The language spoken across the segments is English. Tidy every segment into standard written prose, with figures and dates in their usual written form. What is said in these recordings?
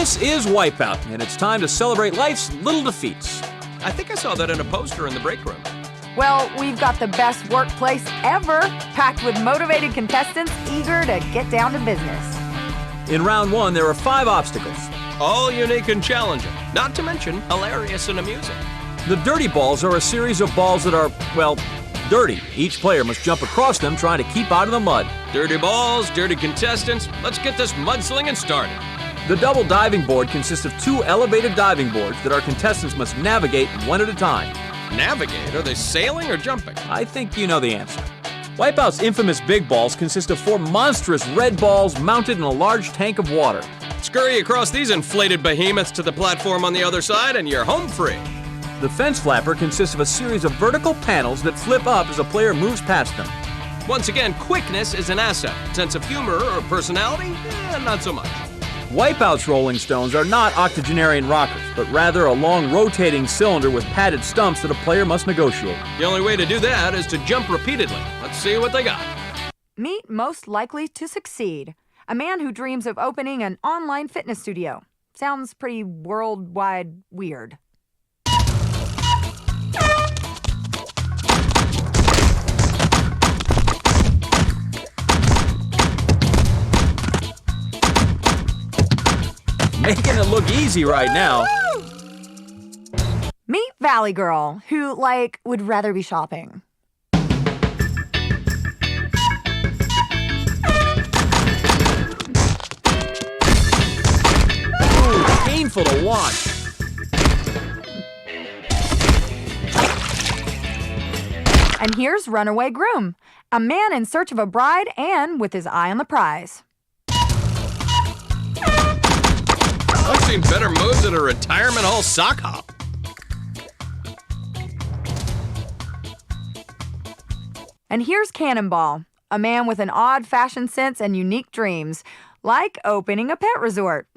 This is Wipeout, and it's time to celebrate life's little defeats. I think I saw that in a poster in the break room. Well, we've got the best workplace ever, packed with motivated contestants eager to get down to business. In round one, there are 5 obstacles. All unique and challenging, not to mention hilarious and amusing. The dirty balls are a series of balls that are, well, dirty. Each player must jump across them trying to keep out of the mud. Dirty balls, dirty contestants, let's get this mudslinging started. The double diving board consists of 2 elevated diving boards that our contestants must navigate one at a time. Navigate? Are they sailing or jumping? I think you know the answer. Wipeout's infamous big balls consist of 4 monstrous red balls mounted in a large tank of water. Scurry across these inflated behemoths to the platform on the other side and you're home free. The fence flapper consists of a series of vertical panels that flip up as a player moves past them. Once again, quickness is an asset. Sense of humor or personality? Not so much. Wipeout's rolling stones are not octogenarian rockers, but rather a long rotating cylinder with padded stumps that a player must negotiate. The only way to do that is to jump repeatedly. Let's see what they got. Meet most likely to succeed. A man who dreams of opening an online fitness studio. Sounds pretty worldwide weird. Making it look easy right now. Meet Valley Girl, who, would rather be shopping. Ooh, painful to watch. And here's Runaway Groom, a man in search of a bride and with his eye on the prize. I've seen better moves at a retirement hall sock hop. And here's Cannonball, a man with an odd fashion sense and unique dreams, like opening a pet resort.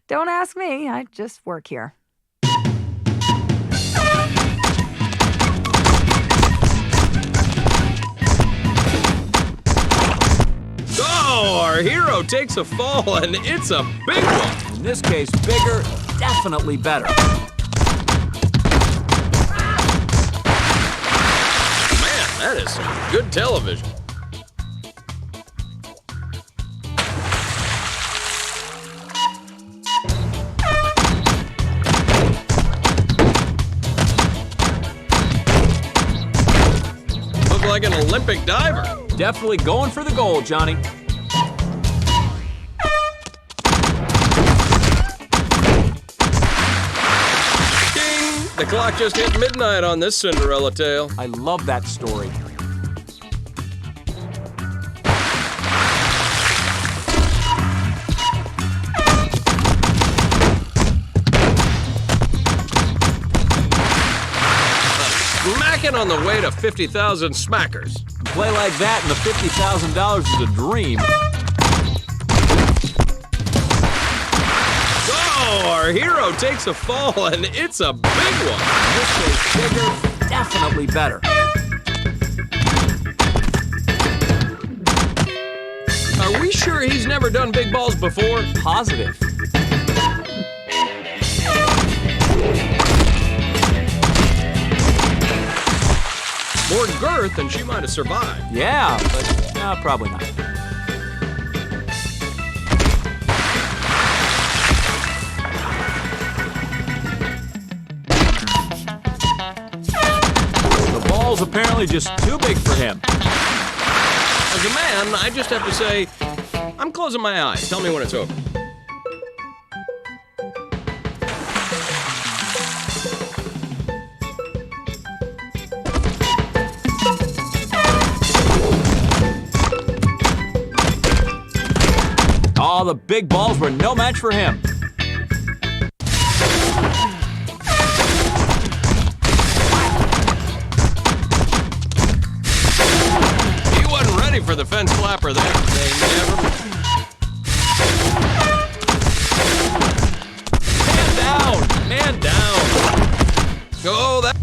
Don't ask me, I just work here. Oh, our hero takes a fall, and it's a big one. In this case, bigger, definitely better. Man, that is some good television. Look like an Olympic diver. Definitely going for the goal, Johnny. Ding! The clock just hit midnight on this Cinderella tale. I love that story. Smacking on the way to 50,000 smackers. Play like that and the $50,000 is a dream. Oh, our hero takes a fall, and it's a big one. In this case, bigger, definitely better. Are we sure he's never done big balls before? Positive. More girth, and she might have survived. Yeah, but no, probably not. The ball's apparently just too big for him. As a man, I just have to say, I'm closing my eyes. Tell me when it's over. Oh, the big balls were no match for him. He wasn't ready for the fence flapper there. They never... Man down! Man down! Oh, that...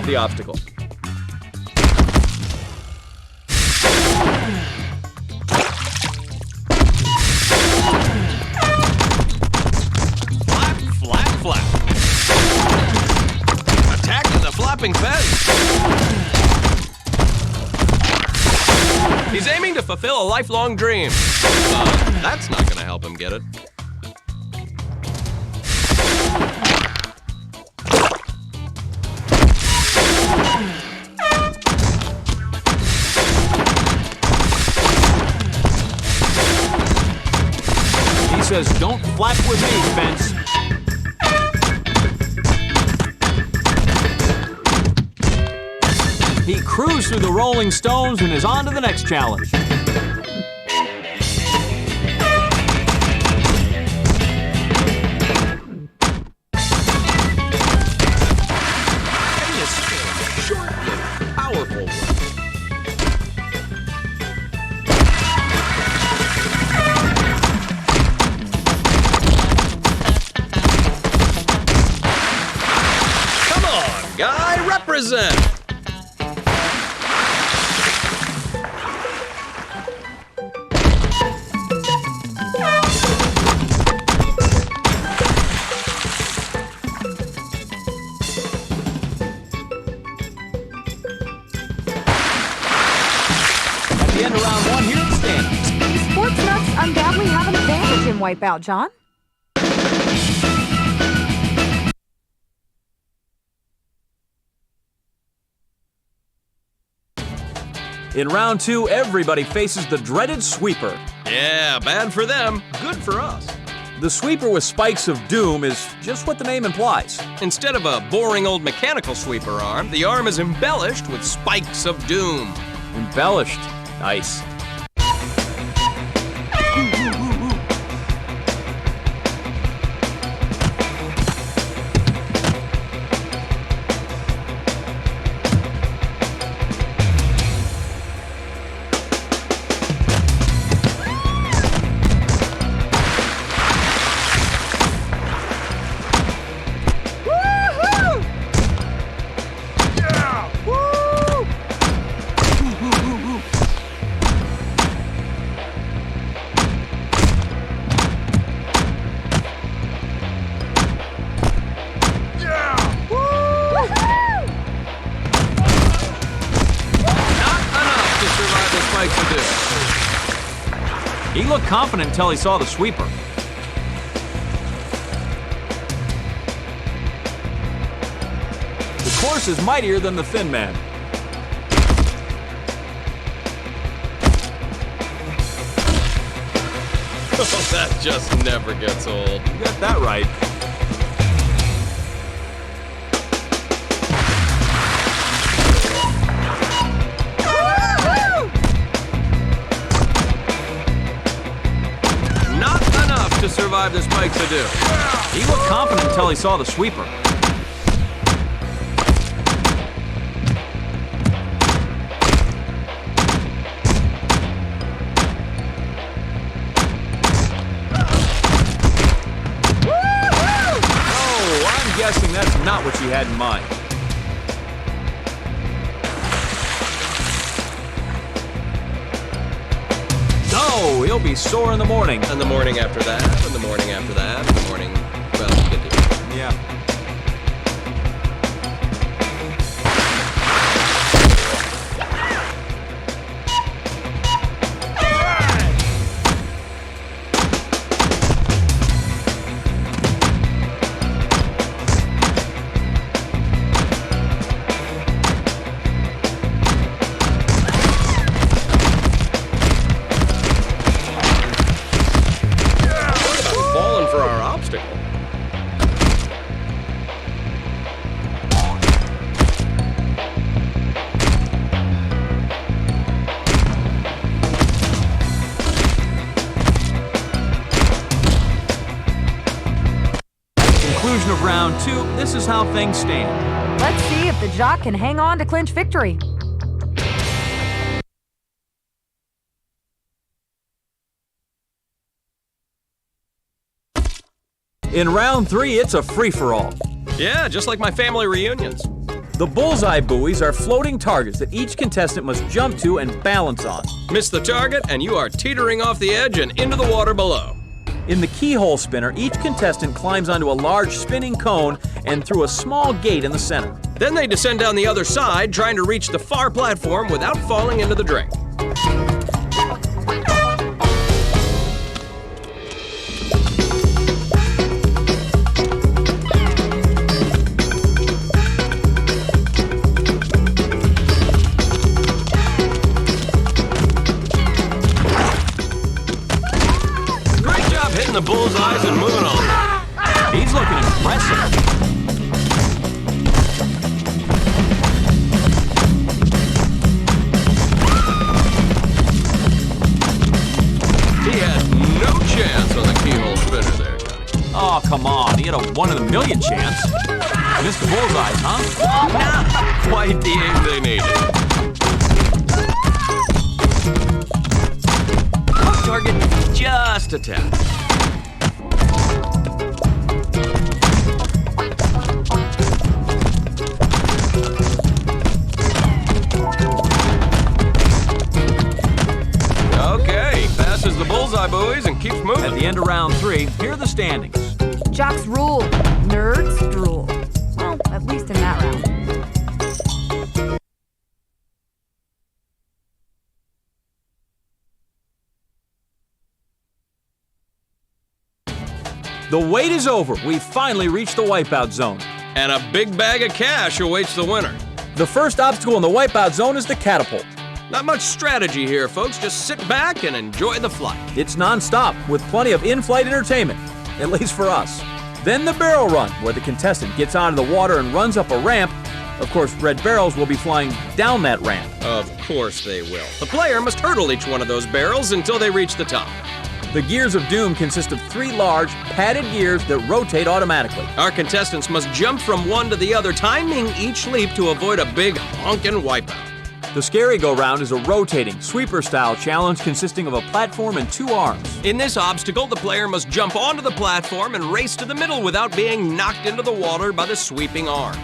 yourself the obstacle. Flap, flap, flap. Attack to the flapping fence. He's aiming to fulfill a lifelong dream. That's not going to help him get it. He says, "Don't flap with me, fence." He cruised through the Rolling Stones and is on to the next challenge. Short but powerful. Come on, guy, represent. At the end of round one, here it stands. Sports nuts undoubtedly have an advantage in Wipeout, John. In round two, everybody faces the dreaded sweeper. Yeah, bad for them, good for us. The sweeper with spikes of doom is just what the name implies. Instead of a boring old mechanical sweeper arm, the arm is embellished with spikes of doom. Embellished. Nice. He looked confident until he saw the sweeper. The course is mightier than the Thin Man. Oh, that just never gets old. You got that right. To survive the spikes of doom. He looked confident until he saw the sweeper. Oh, I'm guessing that's not what you had in mind. No, he'll be sore in the morning. And the morning after that, and the morning after that, and the morning, well, you get the... Yeah. Of round two, this is how things stand. Let's see if the jock can hang on to clinch victory. In round three, it's a free-for-all. Yeah, just like my family reunions. The bullseye buoys are floating targets that each contestant must jump to and balance on. Miss the target, and you are teetering off the edge and into the water below. In the keyhole spinner, each contestant climbs onto a large spinning cone and through a small gate in the center. Then they descend down the other side, trying to reach the far platform without falling into the drink. The bullseyes and moving on. He's looking impressive. He had no chance on the keyhole spinner there, Johnny. Oh, come on. He had a 1 in a million chance. Missed the bullseyes, huh? Not quite the aim they needed. Off target just a tad. The bullseye buoys and keeps moving. At the end of round 3, here are the standings. Jocks rule, nerds drool. Well, at least in that round. The wait is over. We finally reached the wipeout zone. And a big bag of cash awaits the winner. The first obstacle in the wipeout zone is the catapult. Not much strategy here, folks. Just sit back and enjoy the flight. It's non-stop, with plenty of in-flight entertainment, at least for us. Then the barrel run, where the contestant gets out of the water and runs up a ramp. Of course, red barrels will be flying down that ramp. Of course they will. The player must hurdle each one of those barrels until they reach the top. The gears of doom consist of 3 large, padded gears that rotate automatically. Our contestants must jump from one to the other, timing each leap to avoid a big honkin' wipeout. The scary go-round is a rotating, sweeper-style challenge consisting of a platform and 2 arms. In this obstacle, the player must jump onto the platform and race to the middle without being knocked into the water by the sweeping arms.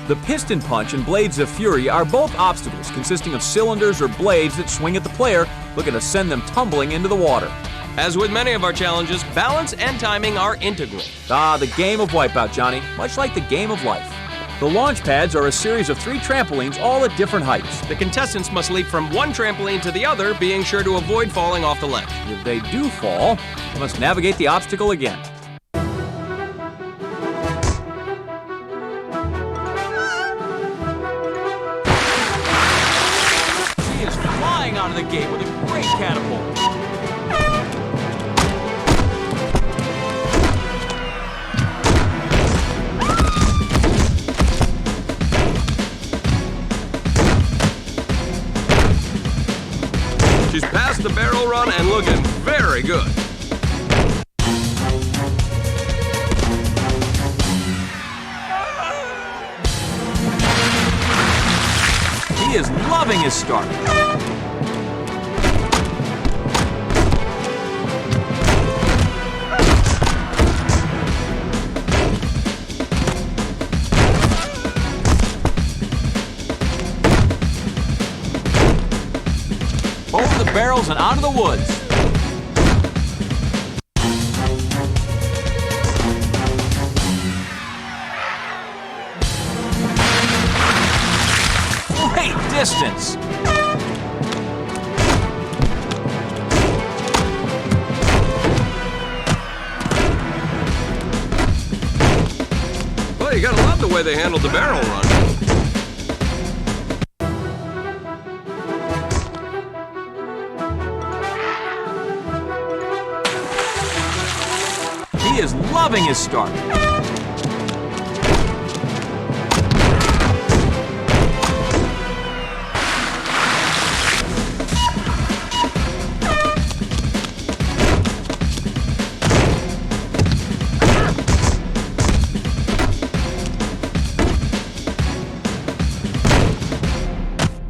The piston punch and blades of fury are both obstacles consisting of cylinders or blades that swing at the player, looking to send them tumbling into the water. As with many of our challenges, balance and timing are integral. Ah, the game of Wipeout, Johnny, much like the game of life. The launch pads are a series of 3 trampolines, all at different heights. The contestants must leap from one trampoline to the other, being sure to avoid falling off the ledge. If they do fall, they must navigate the obstacle again. He is flying out of the gate with a great catapult. She's past the barrel run and looking very good. He is loving his start. Over the barrels and out of the woods. Great distance. Well, you gotta love the way they handled the barrel run. He is loving his start.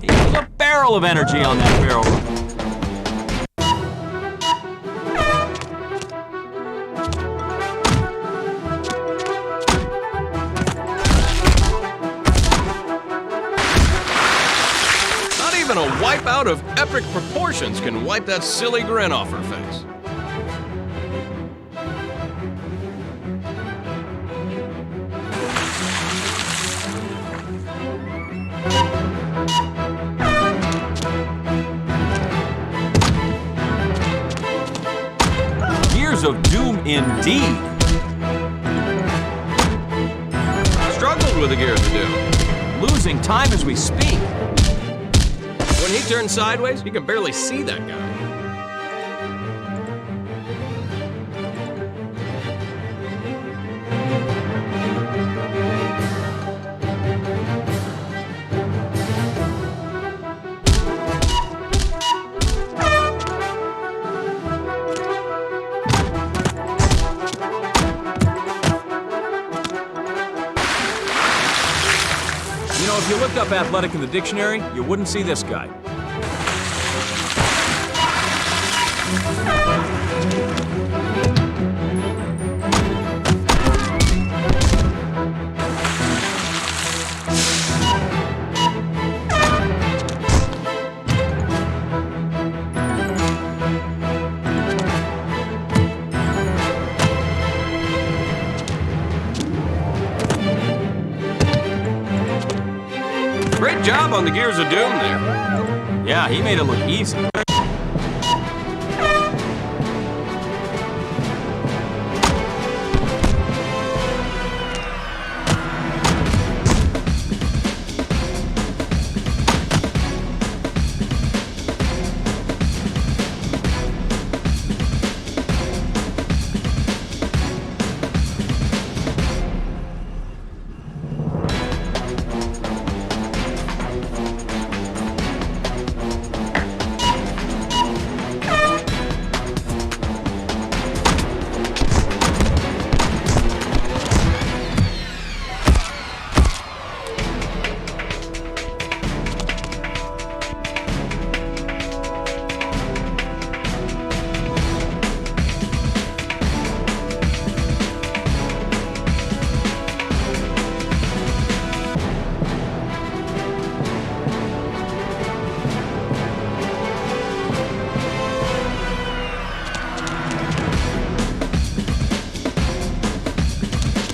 He has a barrel of energy on that barrel run. Even a wipeout of epic proportions can wipe that silly grin off her face. Gears of Doom indeed. Struggled with the Gears of Doom. Losing time as we speak. When he turns sideways, you can barely see that guy. You know, if you looked up athletic in the dictionary, you wouldn't see this guy. Great job on the Gears of Doom there. Yeah, he made it look easy.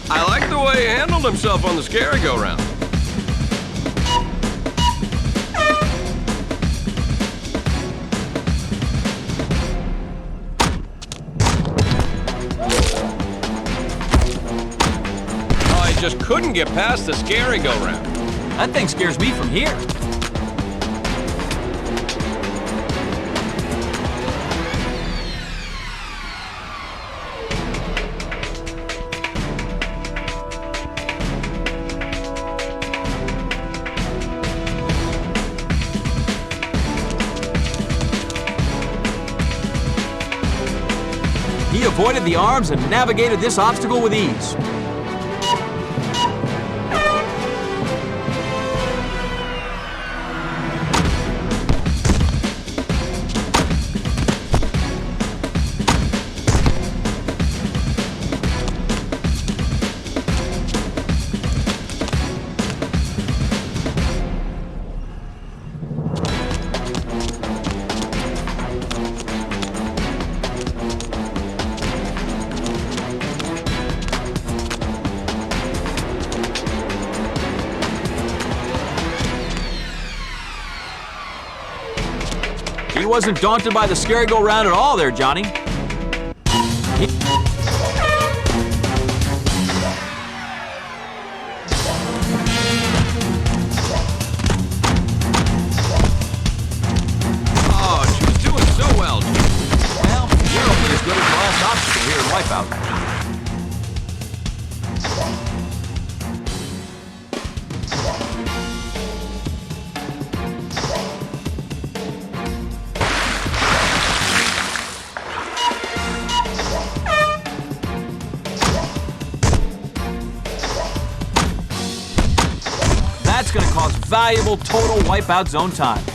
I like the way he handled himself on the scary-go-round. Oh, he just couldn't get past the scary-go-round. That thing scares me from here. He avoided the arms and navigated this obstacle with ease. He wasn't daunted by the scary-go-round at all there, Johnny. Oh, she was doing so well. Well, you're only as good as the last obstacle here in Wipeout. That's going to cause valuable total Wipeout zone time.